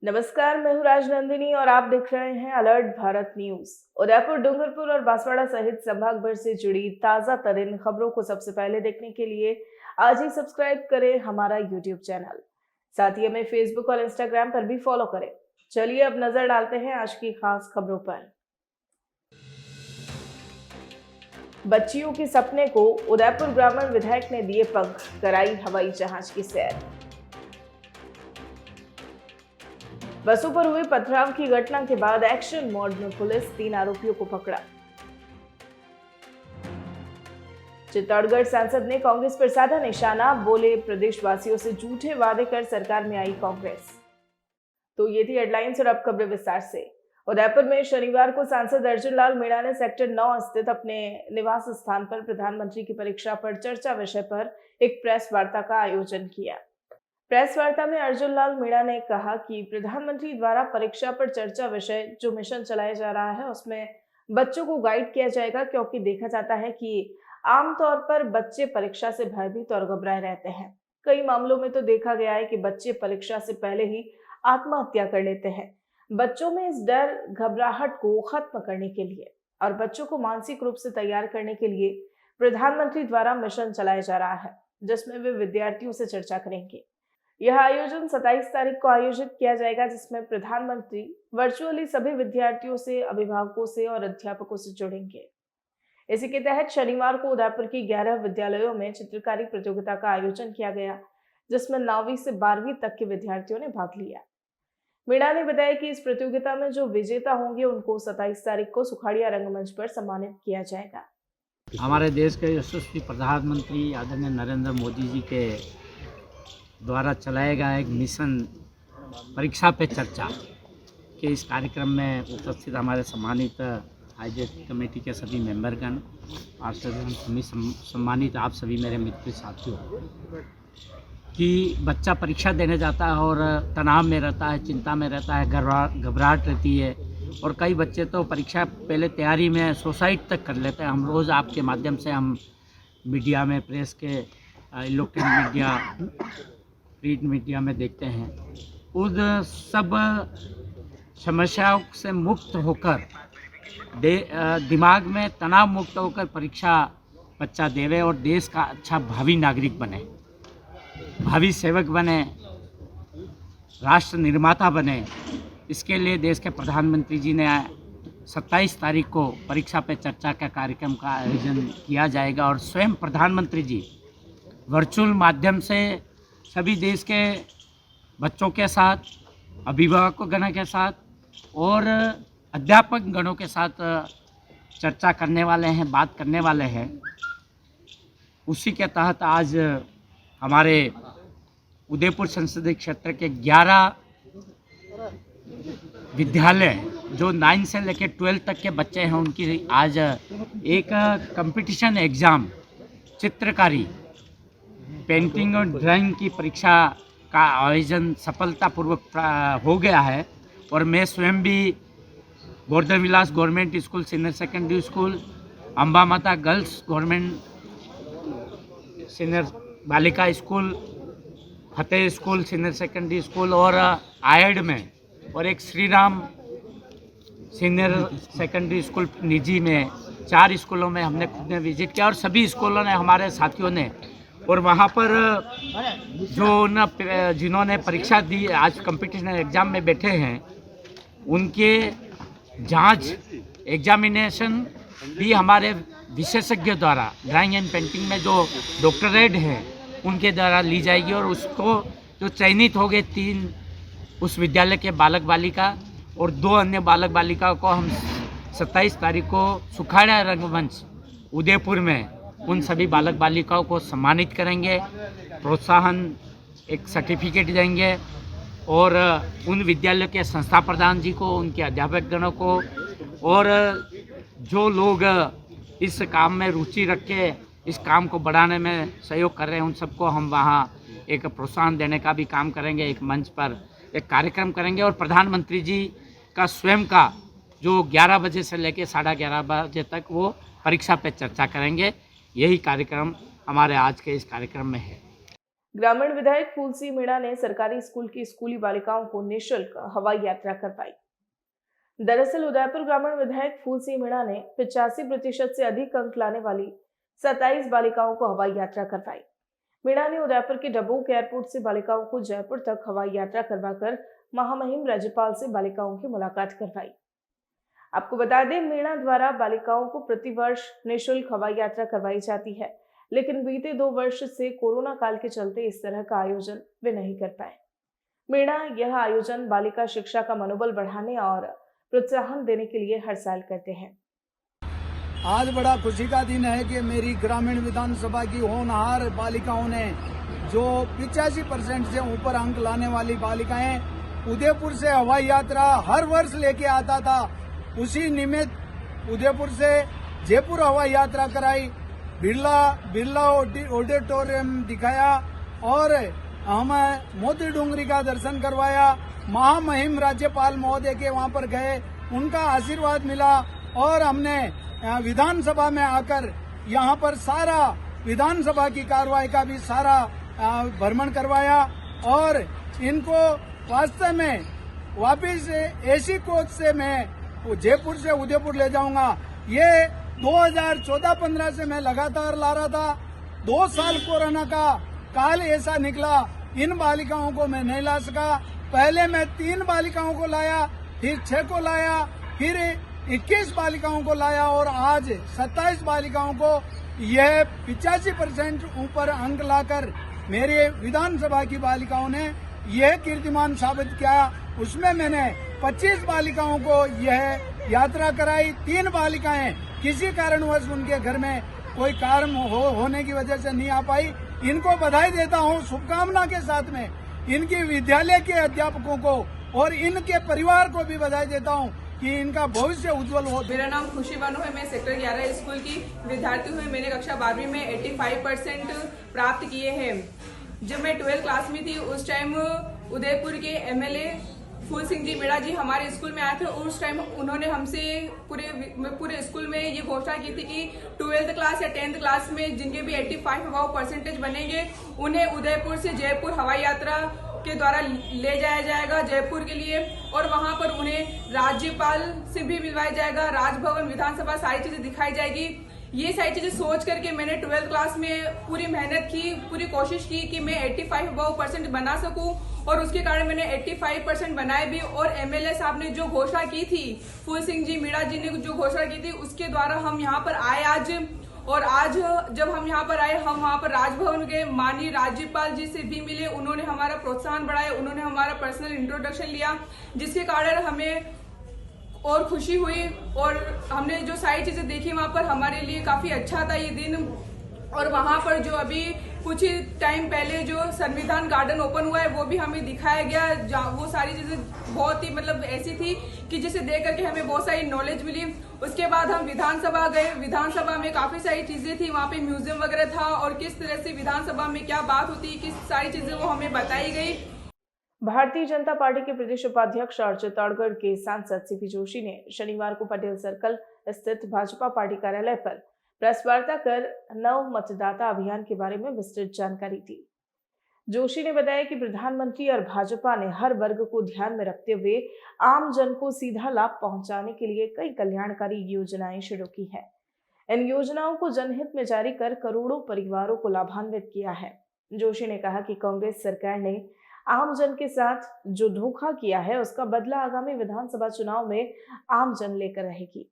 नमस्कार, मैं हूँ राजनंदिनी और आप देख रहे हैं अलर्ट भारत न्यूज। उदयपुर, डूंगरपुर और बांसवाड़ा सहित संभाग भर से जुड़ी ताजा तरीन खबरों को सबसे पहले देखने के लिए आज ही सब्सक्राइब करें हमारा यूट्यूब चैनल। साथ ही हमें फेसबुक और इंस्टाग्राम पर भी फॉलो करें। चलिए अब नजर डालते हैं आज की खास खबरों पर। बच्चियों के सपने को उदयपुर ग्रामीण विधायक ने दिए पंख, कराई हवाई जहाज की सैर। बसों पर हुए पथराव की घटना के बाद एक्शन मोड में पुलिस 3 आरोपियों को पकड़ा। चित्तौड़गढ़ सांसद ने कांग्रेस पर साधा निशाना, बोले प्रदेशवासियों से झूठे वादे कर सरकार में आई कांग्रेस। तो ये थी हेडलाइंस और अब खबरें विस्तार से। उदयपुर में शनिवार को सांसद अर्जुन लाल मीणा ने सेक्टर 9 स्थित अपने निवास स्थान पर प्रधानमंत्री की परीक्षा पर चर्चा विषय पर एक प्रेस वार्ता का आयोजन किया। प्रेस वार्ता में अर्जुन लाल मीणा ने कहा कि प्रधानमंत्री द्वारा परीक्षा पर चर्चा विषय जो मिशन चलाया जा रहा है उसमें बच्चों को गाइड किया जाएगा, क्योंकि देखा जाता है कि आमतौर पर बच्चे परीक्षा से भयभीत और घबराए रहते हैं। कई मामलों में तो देखा गया है कि बच्चे परीक्षा से पहले ही आत्महत्या कर लेते हैं। बच्चों में इस डर घबराहट को खत्म करने के लिए और बच्चों को मानसिक रूप से तैयार करने के लिए प्रधानमंत्री द्वारा मिशन चलाया जा रहा है, जिसमें वे विद्यार्थियों से चर्चा करेंगे। यह आयोजन 27 तारीख को आयोजित किया जाएगा, जिसमें प्रधानमंत्री वर्चुअली सभी विद्यार्थियों से, अभिभावकों से और अध्यापकों से जुड़ेंगे। इसी के तहत शनिवार को उदयपुर की 11 विद्यालयों में चित्रकारी प्रतियोगिता का आयोजन किया गया, जिसमें 9वीं से 12वीं तक के विद्यार्थियों ने भाग लिया। मीणा ने बताया कि इस प्रतियोगिता में जो विजेता होंगे उनको 27 तारीख को सुखाड़िया रंगमंच पर सम्मानित किया जाएगा। हमारे देश के यशस्वी प्रधानमंत्री आदरणीय नरेंद्र मोदी जी के द्वारा चलाया गया एक मिशन परीक्षा पे चर्चा के इस कार्यक्रम में उपस्थित हमारे सम्मानित आयोजक कमेटी के सभी मेंबरगण, पार्षदगण, सम्मानित आप सभी मेरे मित्र साथियों, कि बच्चा परीक्षा देने जाता है और तनाव में रहता है, चिंता में रहता है, घबराहट रहती है और कई बच्चे तो परीक्षा पहले तैयारी में सुसाइड तक कर लेते हैं। हम रोज़ आपके माध्यम से हम मीडिया में, प्रेस के, इलेक्ट्रॉनिक मीडिया, प्रिंट मीडिया में देखते हैं। उन सब समस्याओं से मुक्त होकर दिमाग में तनाव मुक्त होकर परीक्षा बच्चा देवे और देश का अच्छा भावी नागरिक बने, भावी सेवक बने, राष्ट्र निर्माता बने। इसके लिए देश के प्रधानमंत्री जी ने 27 तारीख को परीक्षा पे चर्चा का कार्यक्रम का आयोजन किया जाएगा और स्वयं प्रधानमंत्री जी वर्चुअल माध्यम से सभी देश के बच्चों के साथ, अभिभावकों गणों के साथ और अध्यापक गणों के साथ चर्चा करने वाले हैं, बात करने वाले हैं। उसी के तहत आज हमारे उदयपुर संसदीय क्षेत्र के 11 विद्यालय जो 9 से लेकर 12 तक के बच्चे हैं, उनकी आज एक कंपटीशन एग्ज़ाम, चित्रकारी, पेंटिंग और ड्राइंग की परीक्षा का आयोजन सफलतापूर्वक हो गया है। और मैं स्वयं भी Govardhan Vilas government school senior secondary school, Amba Mata girls government senior बालिका school, Fateh school senior secondary school और आयड में, और एक Shri Ram senior secondary school निजी में, 4 स्कूलों में हमने खुद ने विजिट किया और सभी स्कूलों ने, हमारे साथियों ने, और वहाँ पर जो जिन्होंने परीक्षा दी, आज कंपटीशन एग्ज़ाम में बैठे हैं, उनके जांच, एग्जामिनेशन भी हमारे विशेषज्ञ द्वारा, ड्राइंग एंड पेंटिंग में जो डॉक्टरेट हैं उनके द्वारा ली जाएगी। और उसको जो चयनित हो गए 3 उस विद्यालय के बालक बालिका और 2 अन्य बालक बालिकाओं को हम 27 तारीख को सुखाड़िया रंगमंच उदयपुर में उन सभी बालक बालिकाओं को सम्मानित करेंगे, प्रोत्साहन, एक सर्टिफिकेट देंगे और उन विद्यालयों के संस्था प्रधान जी को, उनके अध्यापक गणों को और जो लोग इस काम में रुचि रख के इस काम को बढ़ाने में सहयोग कर रहे हैं, उन सबको हम वहाँ एक प्रोत्साहन देने का भी काम करेंगे। एक मंच पर एक कार्यक्रम करेंगे और प्रधानमंत्री जी का स्वयं का जो 11 बजे से लेकर 11:30 बजे तक वो परीक्षा पे चर्चा करेंगे। यही कार्यक्रम हमारे आज के इस कार्यक्रम में है। ग्रामीण विधायक फूल सिंह मीणा ने सरकारी स्कूल की स्कूली बालिकाओं को निःशुल्क हवाई यात्रा करवाई। दरअसल उदयपुर ग्रामीण विधायक फूल सिंह मीणा ने 85% से अधिक अंक लाने वाली 27 बालिकाओं को हवाई यात्रा करवाई। मीणा ने उदयपुर के डबोक एयरपोर्ट से बालिकाओं को जयपुर तक हवाई यात्रा करवाकर महामहिम राज्यपाल से बालिकाओं की मुलाकात करवाई। आपको बता दें, मीणा द्वारा बालिकाओं को प्रतिवर्ष निःशुल्क हवाई यात्रा करवाई जाती है, लेकिन बीते 2 वर्ष से कोरोना काल के चलते इस तरह का आयोजन वे नहीं कर पाए। मीणा यह आयोजन बालिका शिक्षा का मनोबल बढ़ाने और प्रोत्साहन देने के लिए हर साल करते हैं। आज बड़ा खुशी का दिन है कि मेरी ग्रामीण विधानसभा की होनहार बालिकाओं ने जो 85% से ऊपर अंक लाने वाली बालिकाएं उदयपुर से हवाई यात्रा हर वर्ष लेके आता था, उसी निमित्त उदयपुर से जयपुर हवाई यात्रा कराई, बिरला ऑडिटोरियम दिखाया और हम मोती डूंगरी का दर्शन करवाया। महामहिम राज्यपाल महोदय के वहां पर गए, उनका आशीर्वाद मिला और हमने विधानसभा में आकर यहाँ पर सारा विधानसभा की कार्रवाई का भी सारा भ्रमण करवाया और इनको वास्तव में वापिस एसी कोच से मैं जयपुर से उदयपुर ले जाऊंगा। ये 2014-15 से मैं लगातार ला रहा था। 2 साल कोरोना का काल ऐसा निकला, इन बालिकाओं को मैं नहीं ला सका। पहले मैं 3 बालिकाओं को लाया, फिर 6 को लाया, फिर 21 बालिकाओं को लाया और आज 27 बालिकाओं को यह 85% ऊपर अंक लाकर मेरे विधानसभा की बालिकाओं ने यह कीर्तिमान साबित किया। उसमें मैंने 25 बालिकाओं को यह यात्रा कराई। 3 बालिकाएं किसी कारणवश उनके घर में कोई कारण होने की वजह से नहीं आ पाई। इनको बधाई देता हूं शुभकामना के साथ में, इनके विद्यालय के अध्यापकों को और इनके परिवार को भी बधाई देता हूं कि इनका भविष्य उज्जवल हो। मेरा नाम खुशी बानो है, मैं सेक्टर 11 स्कूल की विद्यार्थी हूँ। मैंने कक्षा 12वीं में 85% प्राप्त किए हैं। जब मैं 12th क्लास में थी उस टाइम उदयपुर के एमएलए फूल सिंह जी मीणा जी हमारे स्कूल में आए थे। उस टाइम उन्होंने हमसे पूरे स्कूल में ये घोषणा की थी कि 12th क्लास या 10th क्लास में जिनके भी 85 अबाव परसेंटेज बनेंगे उन्हें उदयपुर से जयपुर हवाई यात्रा के द्वारा ले जाया जाएगा जयपुर के लिए, और वहां पर उन्हें राज्यपाल से भी मिलवाया जाएगा, राजभवन, विधानसभा, सारी चीजें दिखाई जाएगी। ये सारी चीजें सोच करके मैंने 12th क्लास में पूरी मेहनत की, पूरी कोशिश की कि मैं 85 अबाव परसेंट बना सकूं, और उसके कारण मैंने 85% बनाए भी। और एमएलए साहब ने जो घोषणा की थी, फूल सिंह जी मीणा जी ने जो घोषणा की थी, उसके द्वारा हम यहाँ पर आए आज। और आज जब हम यहाँ पर आए, हम वहाँ पर राजभवन के माननीय राज्यपाल जी से भी मिले। उन्होंने हमारा प्रोत्साहन बढ़ाया, उन्होंने हमारा पर्सनल इंट्रोडक्शन लिया, जिसके कारण हमें और खुशी हुई। और हमने जो सारी चीजें देखी वहाँ पर, हमारे लिए काफी अच्छा था ये दिन। और वहाँ पर जो अभी कुछ ही टाइम पहले जो संविधान गार्डन ओपन हुआ है वो भी हमें दिखाया गया। वो सारी चीजें बहुत ही ऐसी थी कि जिसे देख करके हमें बहुत सारी नॉलेज मिली। उसके बाद हम विधानसभा गए। विधानसभा में काफी सारी चीजें थी, वहाँ पे म्यूजियम वगैरह था और किस तरह से विधानसभा में क्या बात होती है, किस सारी चीजें वो हमें बताई गई। भारतीय जनता पार्टी के प्रदेश उपाध्यक्ष और चित्तौड़गढ़ के सांसद सीपी जोशी ने शनिवार को पटेल सर्कल स्थित भाजपा पार्टी कार्यालय पर प्रेस वार्ता कर नव मतदाता अभियान के बारे में विस्तृत जानकारी दी। जोशी ने बताया कि प्रधानमंत्री और भाजपा ने हर वर्ग को ध्यान में रखते हुए आम जन को सीधा लाभ पहुंचाने के लिए कई कल्याणकारी योजनाएं शुरू की है। इन योजनाओं को जनहित में जारी कर करोड़ों परिवारों को लाभान्वित किया है। जोशी ने कहा कि कांग्रेस सरकार ने आम जन के साथ जो धोखा किया है उसका बदला आगामी विधानसभा चुनाव में आम जन लेकर रहेगी।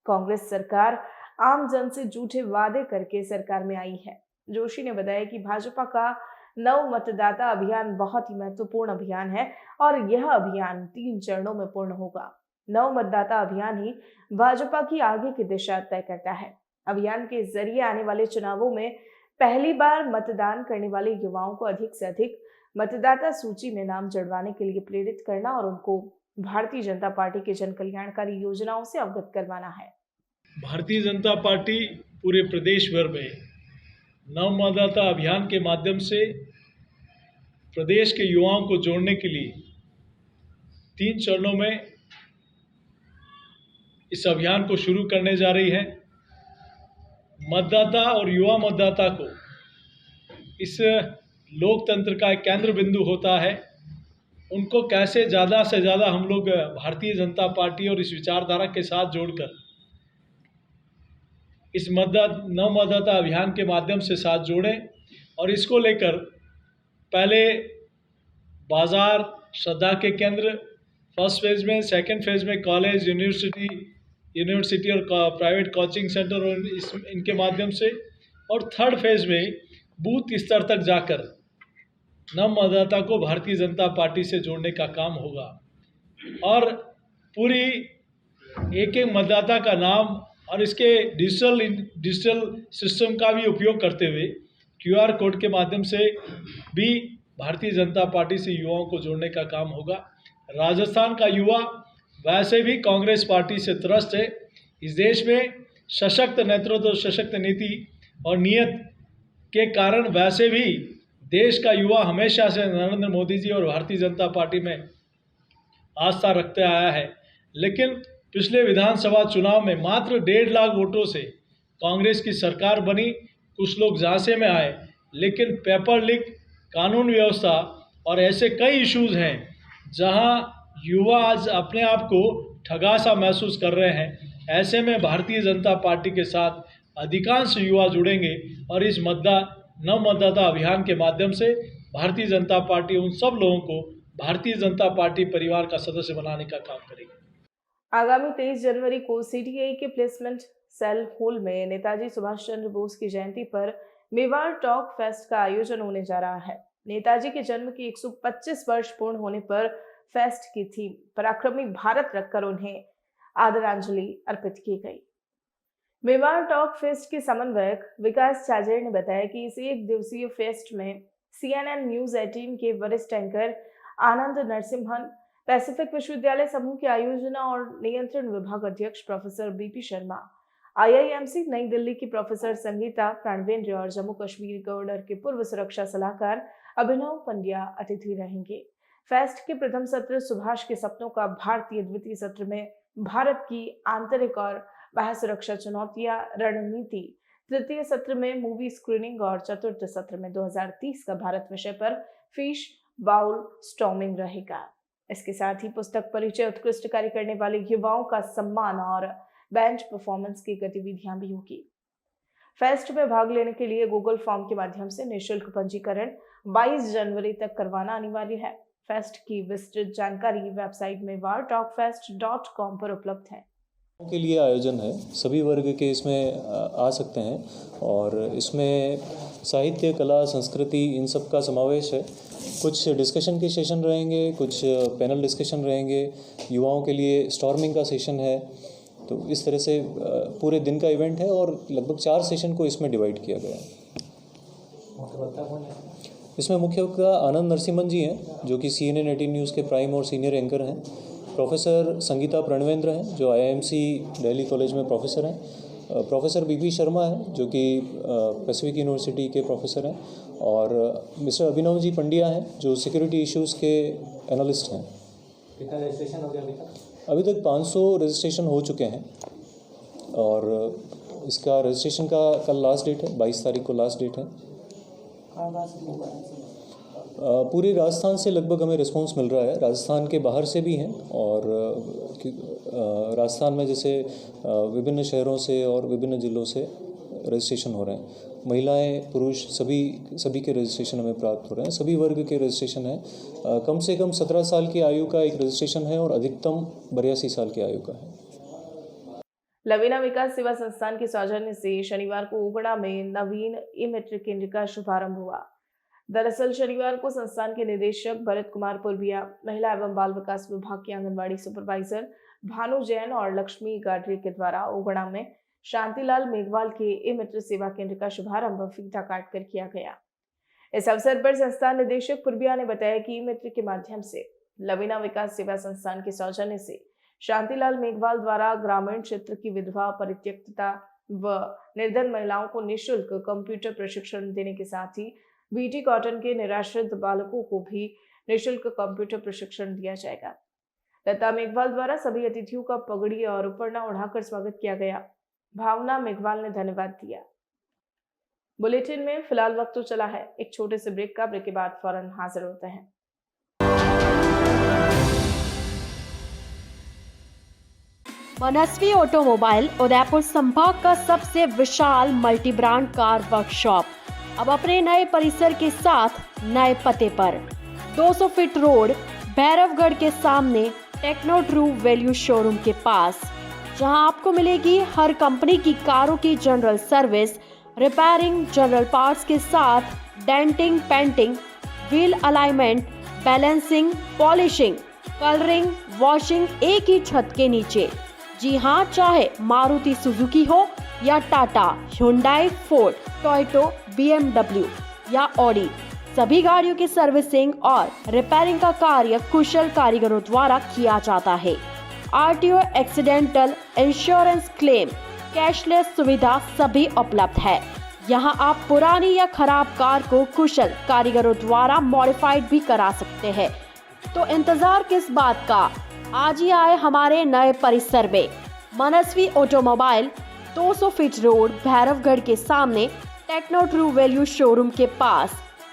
कांग्रेस सरकार आम जन से झूठे वादे करके सरकार में आई है। जोशी ने बताया कि भाजपा का नव मतदाता अभियान बहुत ही महत्वपूर्ण अभियान है और यह अभियान 3 चरणों में पूर्ण होगा। नव मतदाता अभियान ही भाजपा की आगे की दिशा तय करता है। अभियान के जरिए आने वाले चुनावों में पहली बार मतदान करने वाले युवाओं को अधिक से अधिक मतदाता सूची में नाम जुड़वाने के लिए प्रेरित करना और उनको भारतीय जनता पार्टी के जन कल्याणकारी योजनाओं से अवगत करवाना है। भारतीय जनता पार्टी पूरे प्रदेश भर में नव मतदाता अभियान के माध्यम से प्रदेश के युवाओं को जोड़ने के लिए 3 चरणों में इस अभियान को शुरू करने जा रही है। मतदाता और युवा मतदाता को इस लोकतंत्र का एक केंद्र बिंदु होता है, उनको कैसे ज़्यादा से ज़्यादा हम लोग भारतीय जनता पार्टी और इस विचारधारा के साथ जोड़कर इस नव मतदाता अभियान के माध्यम से साथ जोड़ें और इसको लेकर पहले बाज़ार, श्रद्धा के केंद्र फर्स्ट फेज़ में, सेकंड फेज़ में कॉलेज, यूनिवर्सिटी और प्राइवेट कोचिंग सेंटर और इनके माध्यम से, और थर्ड फेज़ में बूथ स्तर तक जाकर नव मतदाता को भारतीय जनता पार्टी से जोड़ने का काम होगा। और पूरी एक एक मतदाता का नाम और इसके डिजिटल सिस्टम का भी उपयोग करते हुए QR कोड के माध्यम से भी भारतीय जनता पार्टी से युवाओं को जोड़ने का काम होगा। राजस्थान का युवा वैसे भी कांग्रेस पार्टी से त्रस्त है। इस देश में सशक्त नेतृत्व, सशक्त नीति और नियत के कारण वैसे भी देश का युवा हमेशा से नरेंद्र मोदी जी और भारतीय जनता पार्टी में आस्था रखते आया है। लेकिन पिछले विधानसभा चुनाव में मात्र 1.5 लाख वोटों से कांग्रेस की सरकार बनी। कुछ लोग झांसे में आए, लेकिन पेपर लीक, कानून व्यवस्था और ऐसे कई इश्यूज हैं जहां युवा आज अपने आप को ठगा सा महसूस कर रहे हैं। ऐसे में भारतीय जनता पार्टी के साथ अधिकांश युवा जुड़ेंगे और इस नव मतदाता अभियान के माध्यम से भारतीय जनता पार्टी उन सब लोगों को भारतीय जनता पार्टी परिवार का सदस्य बनाने का काम करेगी। आगामी 23 जनवरी को CTI के प्लेसमेंट सेल हॉल में नेताजी सुभाष चंद्र बोस की जयंती पर मेवाड़ टॉक फेस्ट का आयोजन होने जा रहा है। नेताजी के जन्म की 125 वर्ष पूर्ण होने पर फेस्ट की थीम पराक्रमी भारत रखकर उन्हें आदरांजलि अर्पित की गई। मेवाड़ टॉक फेस्ट के समन्वयक विकास चाजेर ने बताया कि इस एक दिवसीय फेस्ट में CNN न्यूज 18 के वरिष्ठ एंकर आनंद नरसिम्हन, पैसिफिक विश्वविद्यालय समूह के आयोजना और नियंत्रण विभाग अध्यक्ष प्रोफेसर BP शर्मा, IIMC नई दिल्ली की प्रोफेसर संगीता प्राणवेंद्र और जम्मू कश्मीर गवर्नर के पूर्व सुरक्षा सलाहकार अभिनव पंड्या अतिथि रहेंगे। फेस्ट के प्रथम सत्र सुभाष के सपनों का भारतीय, द्वितीय सत्र में भारत की आंतरिक और बाह्य सुरक्षा चुनौतियां रणनीति, तृतीय सत्र में मूवी स्क्रीनिंग और चतुर्थ सत्र में 2030 का भारत विषय पर फिश बाउल स्टॉर्मिंग रहेगा। इसके साथ ही पुस्तक परिचय, उत्कृष्ट कार्य करने वाले युवाओं का सम्मान और बैंड परफॉर्मेंस की गतिविधियां भी होगी। फेस्ट में भाग लेने के लिए गूगल फॉर्म के माध्यम से निःशुल्क पंजीकरण 22 जनवरी तक करवाना अनिवार्य है। फेस्ट की विस्तृत जानकारी वेबसाइट में mewartalkfest.com पर उपलब्ध है। के लिए आयोजन है, सभी वर्ग के इसमें आ सकते हैं और इसमें साहित्य, कला, संस्कृति इन सब का समावेश है। कुछ डिस्कशन के सेशन रहेंगे, कुछ पैनल डिस्कशन रहेंगे, युवाओं के लिए स्टॉर्मिंग का सेशन है। तो इस तरह से पूरे दिन का इवेंट है और लगभग 4 सेशन को इसमें डिवाइड किया गया है। इसमें मुख्य वक्ता आनंद नरसिम्हन जी हैं, जो कि CNN 18 न्यूज़ के प्राइम और सीनियर एंकर हैं। प्रोफेसर संगीता प्राणवेंद्र हैं, जो IIMC दिल्ली कॉलेज में प्रोफेसर हैं। प्रोफेसर BP शर्मा हैं, जो कि पैसिफिक यूनिवर्सिटी के प्रोफेसर हैं। और मिस्टर अभिनव जी पंड्या हैं, जो सिक्योरिटी इश्यूज़ के एनालिस्ट हैं। कितना रजिस्ट्रेशन हो गया अभी तक 500 रजिस्ट्रेशन हो चुके हैं और इसका रजिस्ट्रेशन का कल लास्ट डेट है, 22 तारीख को लास्ट डेट है। पूरे राजस्थान से लगभग हमें रिस्पांस मिल रहा है, राजस्थान के बाहर से भी हैं और राजस्थान में जैसे विभिन्न शहरों से और विभिन्न ज़िलों से रजिस्ट्रेशन हो रहे हैं। महिलाएं, पुरुष सभी के रजिस्ट्रेशन हमें प्राप्त हो रहे हैं। सभी वर्ग के रजिस्ट्रेशन हैं। कम से कम 17 साल की आयु का एक रजिस्ट्रेशन है और अधिकतम 82 साल की आयु का है। लवीना विकास सेवा संस्थान के सौजन्य से शनिवार को उगड़ा में नवीन ई-मित्र केंद्र का शुभारंभ हुआ। दरअसल शनिवार को संस्थान के निदेशक भरत कुमार पुरबिया, महिला एवं बाल विकास विभाग की आंगनबाड़ी सुपरवाइजर भानु जैन और लक्ष्मी गाडरे के द्वारा उगड़ा में शांतिलाल मेघवाल के ई-मित्र सेवा केंद्र का शुभारंभ फीता काटकर किया गया। इस अवसर पर संस्थान निदेशक पुरबिया ने बताया कि ई-मित्र के माध्यम से लवीना विकास सेवा संस्थान के सौजन्य से शांतिलाल मेघवाल द्वारा ग्रामीण क्षेत्र की विधवा, परित्यक्ता व निर्धन महिलाओं को निःशुल्क कंप्यूटर प्रशिक्षण देने के साथ ही BT कॉटन के निराश्रित बालकों को भी निःशुल्क कंप्यूटर प्रशिक्षण दिया जाएगा। लता मेघवाल द्वारा सभी अतिथियों का पगड़ी और उपरना उड़ाकर स्वागत किया गया। भावना मेघवाल ने धन्यवाद दिया। बुलेटिन में फिलहाल वक्त तो चला है एक छोटे से ब्रेक का। ब्रेक के बाद फौरन हाजिर होते हैं। मनस्वी ऑटोमोबाइल उदयपुर संभाग का सबसे विशाल मल्टी ब्रांड कार वर्कशॉप अब अपने नए परिसर के साथ नए पते पर 200 फीट रोड, भैरवगढ़ के सामने टेक्नो ट्रू वैल्यू शोरूम के पास, जहां आपको मिलेगी हर कंपनी की कारों की general service, repairing, general parts के साथ denting, painting, wheel alignment, balancing, polishing, colouring, washing एक ही छत के नीचे। जी हाँ, चाहे मारुति सुजुकी हो या Tata, Hyundai, Ford, Toyota, BMW या ऑडी, सभी गाड़ियों की सर्विसिंग और रिपेयरिंग का कार्य कुशल कारीगरों द्वारा किया जाता है। RTO, accidental, insurance claim, cashless सुविधा सभी उपलब्ध है। यहाँ आप पुरानी या खराब कार को कुशल कारीगरों द्वारा मॉडिफाइड भी करा सकते हैं। तो इंतजार किस बात का, आज ही आए हमारे नए परिसर में। मनस्वी ऑटोमोबाइल, 200 फीट रोड, भैरवगढ़ के सामने टेक्नो ट्रू वैल्यू शोरूम के पास,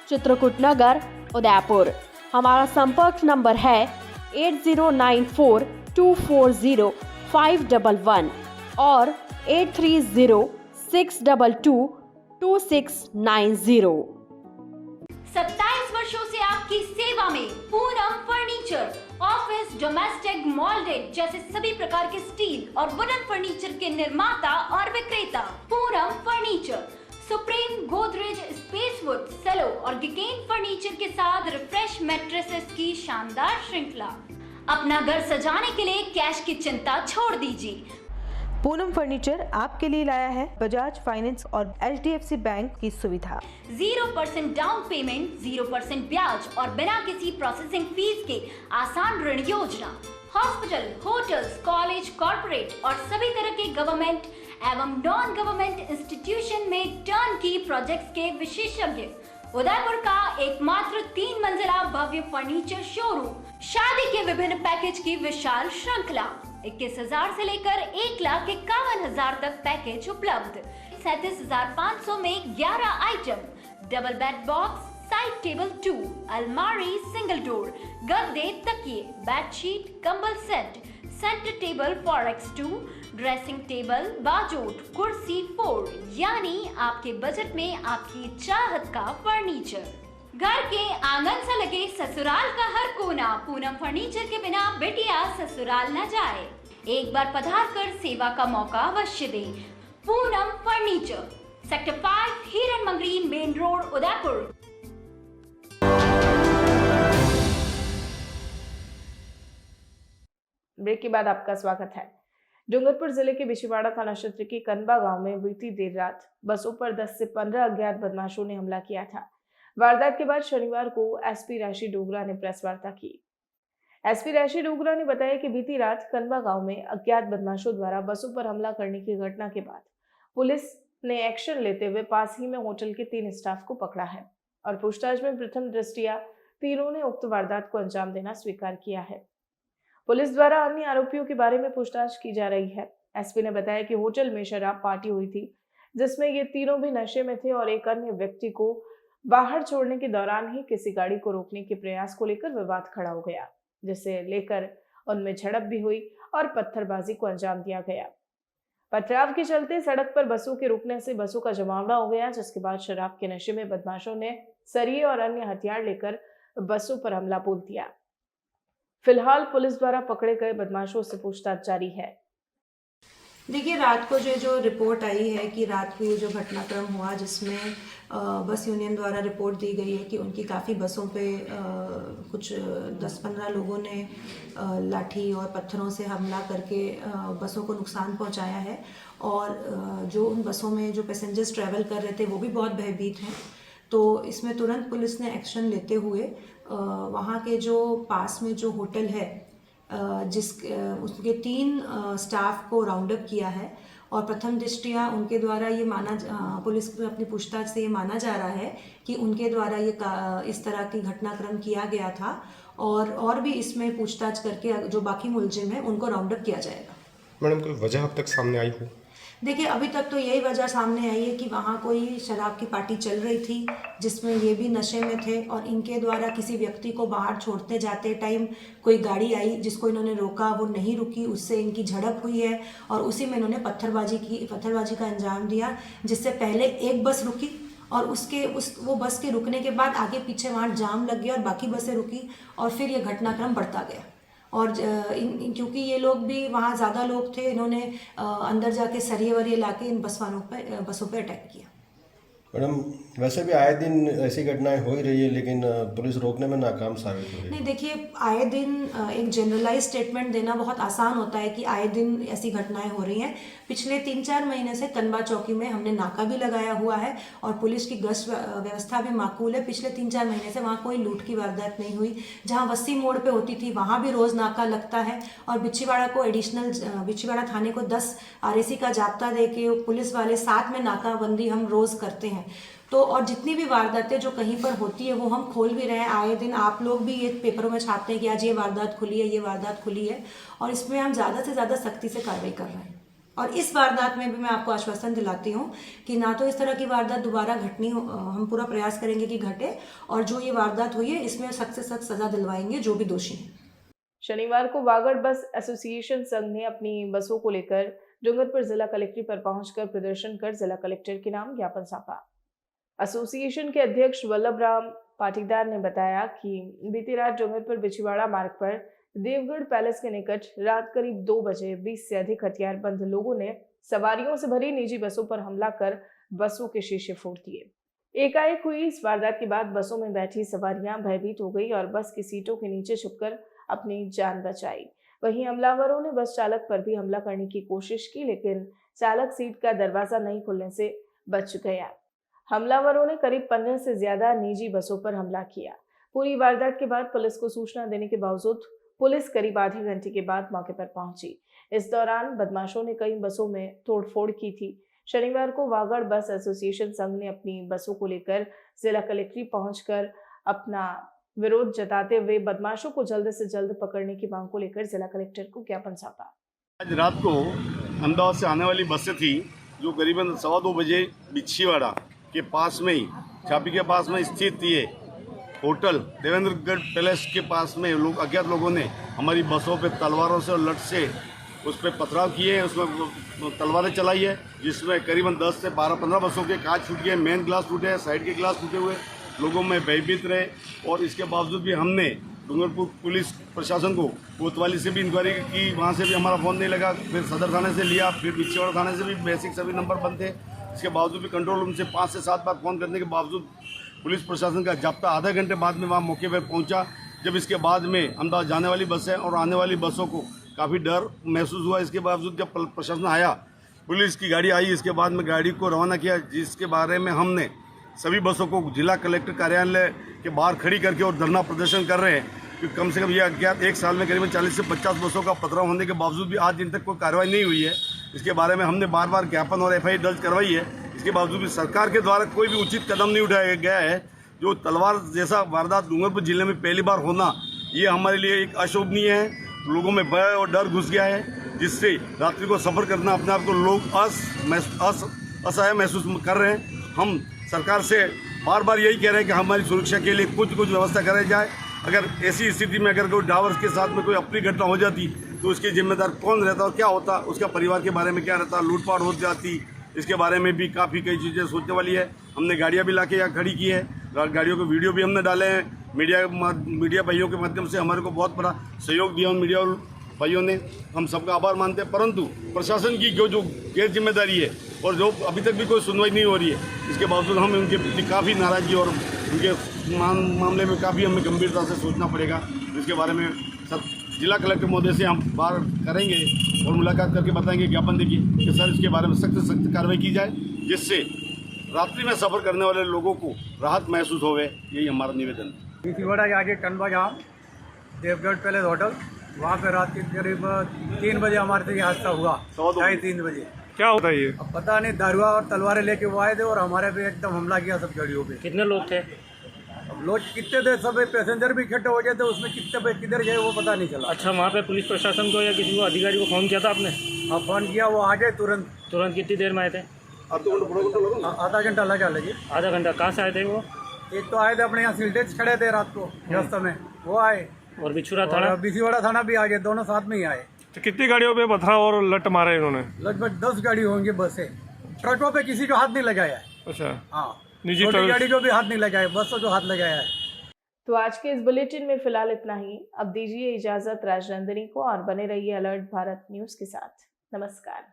चित्रकूट नगर, उदयपुर। हमारा संपर्क नंबर है 8094240511 और 8306222690। 27 वर्षों से आपकी सेवा में पूनम फर्नीचर, ऑफिस, डोमेस्टिक, मॉल्डेड जैसे सभी प्रकार के स्टील और वुडन फर्नीचर के निर्माता और विक्रेता। Poonam furniture Supreme, Godrej, Spacewood, Cello और गिगेन फर्नीचर के साथ रिफ्रेश मैट्रेसेस की शानदार श्रृंखला। अपना घर सजाने के लिए कैश की चिंता छोड़ दीजिए। पूनम फर्नीचर आपके लिए लाया है बजाज फाइनेंस और HDFC बैंक की सुविधा। 0% डाउन पेमेंट, 0% ब्याज और बिना किसी प्रोसेसिंग फीस के आसान ऋण योजना। हॉस्पिटल, होटल्स, कॉलेज, कॉर्पोरेट और सभी तरह के गवर्नमेंट एवं नॉन गवर्नमेंट इंस्टीट्यूशन में टर्न की प्रोजेक्ट्स के विशेषज्ञ। उदयपुर का एकमात्र 3 मंजिला भव्य फर्नीचर शोरूम। शादी के विभिन्न पैकेज की विशाल श्रृंखला। 21,000 से लेकर 1,51,000 तक पैकेज उपलब्ध। 37,500 में 11 item, double bed box, side table 2, अलमारी, सिंगल डोर, गद्दे, तकिए, बेडशीट, कंबल set, centre table 4x2, dressing table, बाजोट, कुर्सी 4, यानी आपके बजट में आपकी चाहत का फर्नीचर। घर के आंगन से लगे ससुराल का हर कोना। पूनम फर्नीचर के बिना बेटिया ससुराल न जाए। एक बार पधार कर सेवा का मौका अवश्य दे। Poonam furniture, sector 5, Hiran Magri, main road, Udaipur. Break के बाद आपका स्वागत है। डूंगरपुर जिले के बिछीवाड़ा थाना क्षेत्र के कनबा गांव में बीती देर रात बसों पर 10 से 15 अज्ञात बदमाशों ने हमला किया था। वारदात के बाद शनिवार को एसपी राशि डोगरा ने प्रेस वार्ता की। एसपी राशि डोगरा ने बताया कि बीती रात कनबा गांव में अज्ञात बदमाशों द्वारा बसों पर हमला करने की घटना के बाद पुलिस ने एक्शन लेते हुए पास ही में होटल के 3 स्टाफ को पकड़ा है और पूछताछ में प्रथम दृष्टया तीनों ने उक्त वारदात को अंजाम देना स्वीकार किया है। पुलिस द्वारा अन्य आरोपियों के बारे में पूछताछ की जा रही है। एसपी ने बताया कि होटल में शराब पार्टी हुई थी जिसमें ये तीनों भी नशे में थे और एक अन्य व्यक्ति को बाहर छोड़ने के दौरान ही किसी गाड़ी को रोकने के प्रयास को लेकर विवाद खड़ा हो गया, जिसे लेकर उनमें झड़प भी हुई और पत्थरबाजी को अंजाम दिया गया। पथराव के चलते सड़क पर बसों के रुकने से बसों का जमावड़ा हो गया, जिसके बाद शराब के नशे में बदमाशों ने सरिये और अन्य हथियार लेकर बसों पर हमला बोल दिया। फिलहाल पुलिस द्वारा पकड़े गए बदमाशों से पूछताछ जारी है। देखिए, रात को जो रिपोर्ट आई है कि रात को ये जो घटनाक्रम हुआ जिसमें बस यूनियन द्वारा रिपोर्ट दी गई है कि उनकी काफ़ी बसों पे कुछ 10-15 लोगों ने लाठी और पत्थरों से हमला करके बसों को नुकसान पहुंचाया है और जो उन बसों में जो पैसेंजर्स ट्रैवल कर रहे थे वो भी बहुत भयभीत हैं। तो इसमें तुरंत पुलिस ने एक्शन लेते हुए वहाँ के जो पास में जो होटल है उसके 3 स्टाफ को राउंड अप किया है और प्रथम दृष्टया उनके द्वारा ये पुलिस को अपनी पूछताछ से ये माना जा रहा है कि उनके द्वारा ये इस तरह की घटनाक्रम किया गया था और भी इसमें पूछताछ करके जो बाकी मुलजिम हैं उनको राउंड अप किया जाएगा। मैडम, कोई वजह अब तक सामने आई हो? देखिए, अभी तक तो यही वजह सामने आई है कि वहाँ कोई शराब की पार्टी चल रही थी जिसमें ये भी नशे में थे, और इनके द्वारा किसी व्यक्ति को बाहर छोड़ते जाते टाइम कोई गाड़ी आई जिसको इन्होंने रोका, वो नहीं रुकी, उससे इनकी झड़प हुई है और उसी में इन्होंने पत्थरबाजी का अंजाम दिया, जिससे पहले एक बस रुकी और वो बस के रुकने के बाद आगे पीछे वहाँ जाम लग गया और बाकी बसें रुकी और फिर ये घटनाक्रम बढ़ता गया। और क्योंकि ये लोग भी वहाँ ज़्यादा लोग थे, इन्होंने अंदर जाके सरिये वरिये लाके इन बसों पे अटैक किया। मैडम, वैसे भी आए दिन ऐसी घटनाएं हो ही रही है, लेकिन पुलिस रोकने में नाकाम साबित हो रही है। नहीं, देखिए, आए दिन एक जनरलाइज स्टेटमेंट देना बहुत आसान होता है कि आए दिन ऐसी घटनाएं हो रही हैं। पिछले 3-4 महीने से कनबा चौकी में हमने नाका भी लगाया हुआ है और पुलिस की गश्त व्यवस्था भी माकूल है। पिछले 3-4 महीने से वहाँ कोई लूट की वारदात नहीं हुई। जहाँ वस्सी मोड़ पे होती थी वहाँ भी रोज़ नाका लगता है और बिच्छीवाड़ा थाने को 10 RAC का जाब्ता दे के पुलिस वाले साथ में नाकाबंदी हम रोज़ करते हैं। तो और जितनी भी वारदातें जो कहीं पर होती है वो हम खोल भी रहे हैं। आए दिन आप लोग भी ये पेपरों में छापते हैं कि आज ये वारदात खुली है, ये वारदात खुली है, और इसमें हम ज़्यादा से ज़्यादा सख्ती से कार्रवाई कर रहे हैं। और इस वारदात में भी मैं आपको आश्वासन दिलाती हूँ कि ना तो इस तरह की वारदात दोबारा घटनी हो, हम पूरा प्रयास करेंगे कि घटे, और जो ये वारदात हुई है इसमें सख्त से सख्त सज़ा दिलवाएंगे जो भी दोषी हैं। शनिवार को वागड़ बस एसोसिएशन संघ ने अपनी बसों को लेकर डूंगरपुर जिला कलेक्ट्रेट पर पहुंचकर प्रदर्शन कर जिला कलेक्टर के नाम ज्ञापन सौंपा। एसोसिएशन के अध्यक्ष वल्लभ राम पाटीदार ने बताया कि बीती रात डूंगरपुर बिछीवाड़ा मार्ग पर देवगढ़ पैलेस के निकट रात करीब 2 बजे 20 से अधिक हथियारबंद लोगों ने सवारियों से भरी निजी बसों पर हमला कर बसों के शीशे फोड़ दिए। एकाएक हुई इस वारदात के बाद बसों में बैठी सवारियां भयभीत हो गई और बस की सीटों के नीचे छुपकर अपनी जान बचाई। वहीं हमलावरों ने बस चालक पर भी हमला करने की कोशिश की, लेकिन चालक सीट का दरवाजा नहीं खुलने से बच गया। हमलावरों ने करीब 15 से ज्यादा निजी बसों पर हमला किया। पूरी वारदात के बाद पुलिस को सूचना देने के बावजूद पुलिस करीब आधे घंटे के बाद मौके पर पहुंची। इस दौरान बदमाशों ने कई बसों में तोड़फोड़ की थी। शनिवार को वागड़ बस एसोसिएशन संघ ने अपनी बसों को लेकर जिला कलेक्ट्रेट पहुंचकर अपना विरोध जताते हुए बदमाशों को जल्द से जल्द पकड़ने की मांग को लेकर जिला कलेक्टर को ज्ञापन सौंपा। आज रात को अहमदाबाद से आने वाली बसें थी जो करीबन 2:15 बजे बिच्छीवाड़ा के पास में ही छापी के पास में स्थित ये होटल देवेंद्रगढ़ पैलेस के पास में अज्ञात लोगों ने हमारी बसों पे तलवारों से और लठ से उस पर पथराव किए, उसमें तलवारें चलाई है, जिसमें करीबन 10 से 12-15 बसों के कांच फूट गए, मेन ग्लास टूटे, साइड के ग्लास टूटे हुए, लोगों में भयभीत रहे। और इसके बावजूद भी हमने डूंगरपुर पुलिस प्रशासन को कोतवाली से भी इंक्वायरी की, वहाँ से भी हमारा फ़ोन नहीं लगा, फिर सदर थाने से लिया, फिर बिच्छीवाड़ा थाने से भी बेसिक सभी नंबर बंद थे। इसके बावजूद भी कंट्रोल रूम से 5 से 7 बार फ़ोन करने के बावजूद पुलिस प्रशासन का जाब्ता आधा घंटे बाद में वहाँ मौके पर पहुँचा। जब इसके बाद में अहमदाबाद जाने वाली बसें और आने वाली बसों को काफ़ी डर महसूस हुआ। इसके बावजूद जब प्रशासन आया, पुलिस की गाड़ी आई, इसके बाद में गाड़ी को रवाना किया, जिसके बारे में हमने सभी बसों को जिला कलेक्टर कार्यालय के बाहर खड़ी करके और धरना प्रदर्शन कर रहे हैं कि कम से कम ये अज्ञात 1 साल में करीबन 40 से 50 बसों का पथराव होने के बावजूद भी आज दिन तक कोई कार्रवाई नहीं हुई है। इसके बारे में हमने बार बार ज्ञापन और FIR दर्ज करवाई है। इसके बावजूद भी सरकार के द्वारा कोई भी उचित कदम नहीं उठाया गया है। जो तलवार जैसा वारदात डूंगरपुर जिले में पहली बार होना, ये हमारे लिए एक अशोभनीय है। लोगों में भय और डर घुस गया है, जिससे रात्रि को सफ़र करना अपने आप को लोग असहाय महसूस कर रहे हैं। हम सरकार से बार बार यही कह रहे हैं कि हमारी सुरक्षा के लिए कुछ व्यवस्था कराई जाए। अगर ऐसी स्थिति में अगर कोई ड्राइवर के साथ में कोई अप्रिय घटना हो जाती तो उसकी जिम्मेदार कौन रहता और क्या होता, उसका परिवार के बारे में क्या रहता, लूटपाट हो जाती, इसके बारे में भी काफ़ी कई चीज़ें सोचने वाली है। हमने गाड़ियाँ भी लाके यहाँ खड़ी की है, गाड़ियों के वीडियो भी हमने डाले हैं। मीडिया भाइयों के माध्यम से हमारे को बहुत बड़ा सहयोग दिया उन मीडिया भाइयों ने, हम सबका आभार मानते हैं। परंतु प्रशासन की जो गैर जिम्मेदारी है और जो अभी तक भी कोई सुनवाई नहीं हो रही है, इसके बावजूद हम उनके प्रति काफ़ी नाराज़गी और उनके मामले में काफ़ी हमें गंभीरता से सोचना पड़ेगा। इसके बारे में सब जिला कलेक्टर महोदय से हम बात करेंगे और मुलाकात करके बताएंगे, ज्ञापन देंगे कि सर इसके बारे में सख्त से सख्त कार्रवाई की जाए, जिससे रात्रि में सफ़र करने वाले लोगों को राहत महसूस होवे। यही हमारा निवेदन है। बिछीवाड़ा के आगे कनबा जाम देवगढ़ पैलेस होटल, वहाँ पे रात के करीब 3 बजे हमारे से ये हादसा हुआ, 2:30 बजे। क्या होता है ये? अब पता नहीं, दारुआ और तलवारें लेके वो आए थे और हमारे पे एकदम हमला किया सब गाड़ियों पे। कितने लोग थे? लोग कितने थे, सब पैसेंजर भी इकट्ठे हो गए थे, उसमें किधर गए वो पता नहीं चला। अच्छा, वहाँ पे पुलिस प्रशासन को या किसी को अधिकारी को फ़ोन किया था आपने? हाँ, फ़ोन किया, वो आ गए तुरंत। कितनी देर में आए थे? आधा घंटा लगा लगे। आधा घंटा? कहाँ से आए थे वो? एक तो आए थे अपने यहाँ सिलटेज खड़े थे रात को रास्ते में, वो आए। और बिछुड़ा थाना भी आ गए, दोनों साथ में ही आए। तो कितनी गाड़ियों पे पथराव और लट मारे इन्होंने? लगभग 10 गाड़ी होंगी, बसें, ट्रकों पे किसी को हाथ नहीं लगाया है। अच्छा, हाँ, निजी गाड़ी को भी हाथ नहीं लगाया, बसों को हाथ लगाया है। तो आज के इस बुलेटिन में फिलहाल इतना ही। अब दीजिए इजाजत राजनंदिनी को और बने रहिए अलर्ट भारत न्यूज के साथ। नमस्कार।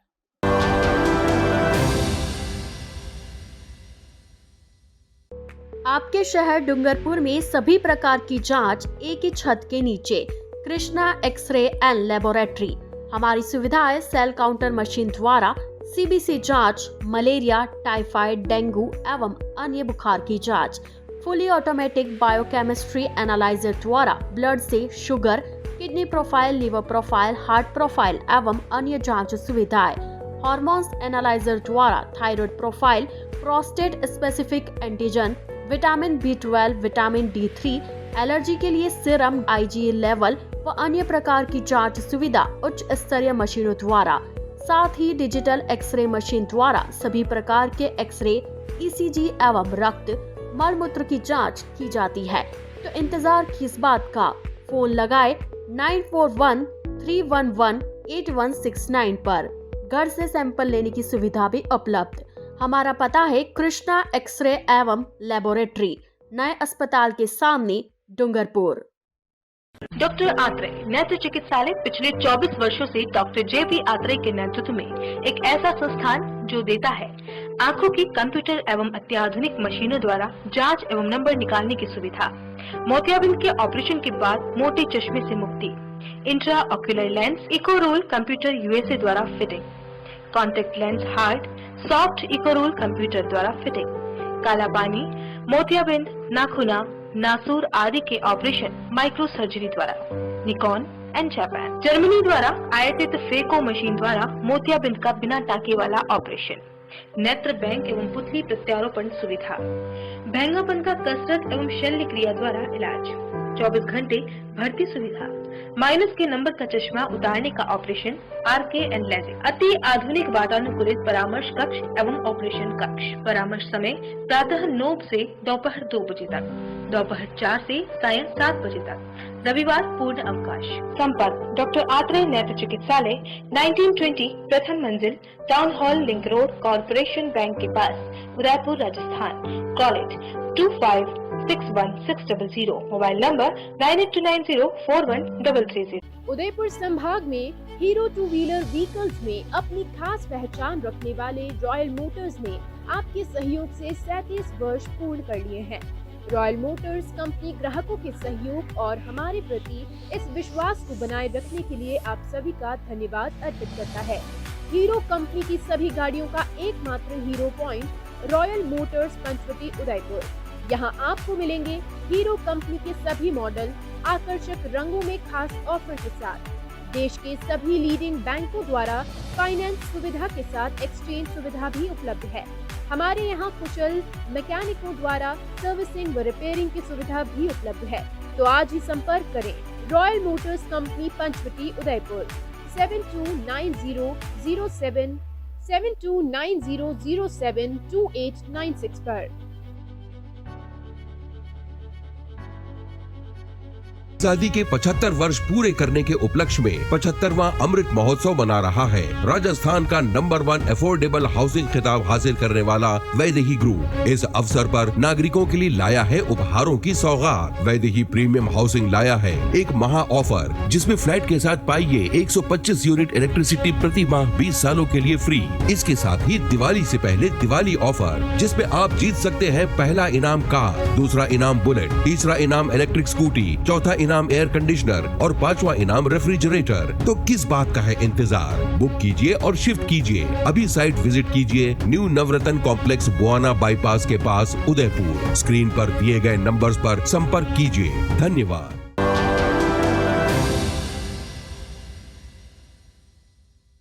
आपके शहर डूंगरपुर में सभी प्रकार की जांच एक ही छत के नीचे। Krishna x ray and laboratory. हमारी सुविधाएं सेल काउंटर मशीन द्वारा सीबीसी जांच, मलेरिया, टाइफाइड, डेंगू एवं अन्य बुखार की जांच। फुली ऑटोमेटिक बायोकेमिस्ट्री एनालाइजर द्वारा ब्लड से sugar, kidney profile, liver profile, heart profile एवं अन्य जांच सुविधाएं। हार्मोन्स एनालाइजर द्वारा thyroid profile, prostate specific antigen, vitamin B12, vitamin D3, allergy के लिए सीरम, IgE लेवल व अन्य प्रकार की जांच सुविधा उच्च स्तरीय मशीनों द्वारा। साथ ही डिजिटल एक्सरे मशीन द्वारा सभी प्रकार के एक्सरे, ECG एवं रक्त, मल मूत्र की जांच की जाती है। तो इंतजार किस बात का, फोन लगाए 9413118169 पर। घर से सैंपल लेने की सुविधा भी उपलब्ध। हमारा पता है कृष्णा एक्सरे एवं लेबोरेटरी, नए अस्पताल के सामने, डूंगरपुर। डॉक्टर आत्रे नेत्र चिकित्सालय पिछले 24 वर्षों से डॉक्टर JP आत्रे के नेतृत्व में एक ऐसा संस्थान जो देता है आंखों की कंप्यूटर एवं अत्याधुनिक मशीनों द्वारा जांच एवं नंबर निकालने की सुविधा। मोतियाबिंद के ऑपरेशन के बाद मोटे चश्मे से मुक्ति। Intra ocular lens eco roll computer USA द्वारा फिटिंग। Contact lens hard soft eco roll computer द्वारा फिटिंग। काला पानी, मोतियाबिंद, नाखूना, नासूर आदि के ऑपरेशन माइक्रो सर्जरी द्वारा। निकॉन एंड जापान जर्मनी द्वारा आयातित फेको मशीन द्वारा मोतियाबिंद का बिना टाके वाला ऑपरेशन। नेत्र बैंक एवं पुतली प्रत्यारोपण सुविधा। भैंगापन का कसरत एवं शल्य क्रिया द्वारा इलाज। 24 घंटे भर्ती सुविधा। माइनस के नंबर का चश्मा उतारने का ऑपरेशन RK एंड लेजिक। अति आधुनिक वातानुकूलित परामर्श कक्ष एवं ऑपरेशन कक्ष। परामर्श समय प्रातः 9 से दोपहर 2 बजे तक, दोपहर 4 से सायं 7 बजे तक, रविवार पूर्ण अवकाश। संपर्क डॉक्टर आत्रे नेत्र चिकित्सालय 1920 प्रथम मंजिल, town hall, link road, corporation bank के पास, Udaipur, Rajasthan. College 25616000। Mobile number 9829041330। Udaipur संभाग में हीरो 2 व्हीलर व्हीकल्स में अपनी खास पहचान रखने वाले रॉयल मोटर्स ने आपके सहयोग से 37 वर्ष पूर्ण कर लिए हैं। रॉयल मोटर्स कंपनी ग्राहकों के सहयोग और हमारे प्रति इस विश्वास को बनाए रखने के लिए आप सभी का धन्यवाद अर्पित करता है। हीरो कंपनी की सभी गाड़ियों का एकमात्र hero point royal motors Panchvati Udaipur. यहाँ आपको मिलेंगे हीरो कंपनी के सभी मॉडल आकर्षक रंगों में खास ऑफर के साथ। देश के सभी लीडिंग बैंकों द्वारा फाइनेंस सुविधा के साथ एक्सचेंज सुविधा भी उपलब्ध है। हमारे यहाँ कुशल मैकेनिकों द्वारा सर्विसिंग व रिपेयरिंग की सुविधा भी उपलब्ध है। तो आज ही संपर्क करें royal motors company Panchvati Udaipur 7290072896 पर। आजादी के 75 वर्ष पूरे करने के उपलक्ष्य में 75वां अमृत महोत्सव मना रहा है। राजस्थान का नंबर 1 अफोर्डेबल हाउसिंग खिताब हासिल करने वाला वैदेही ग्रुप इस अवसर पर नागरिकों के लिए लाया है उपहारों की सौगात। वैदेही प्रीमियम हाउसिंग लाया है एक महा ऑफर, जिसमें फ्लैट के साथ पाइए 125 यूनिट इलेक्ट्रिसिटी प्रति माह 20 सालों के लिए फ्री। इसके साथ ही दिवाली से पहले दिवाली ऑफर, जिसमें आप जीत सकते हैं पहला इनाम कार, दूसरा इनाम बुलेट, तीसरा इनाम इलेक्ट्रिक स्कूटी, चौथा इनाम एयर कंडीशनर और 5वां इनाम रेफ्रिजरेटर। तो किस बात का है इंतजार? बुक कीजिए और शिफ्ट कीजिए। अभी साइट विजिट कीजिए न्यू नवरत्न कॉम्प्लेक्स बुआना बाईपास के पास उदयपुर। स्क्रीन पर दिए गए नंबर्स पर संपर्क कीजिए। धन्यवाद।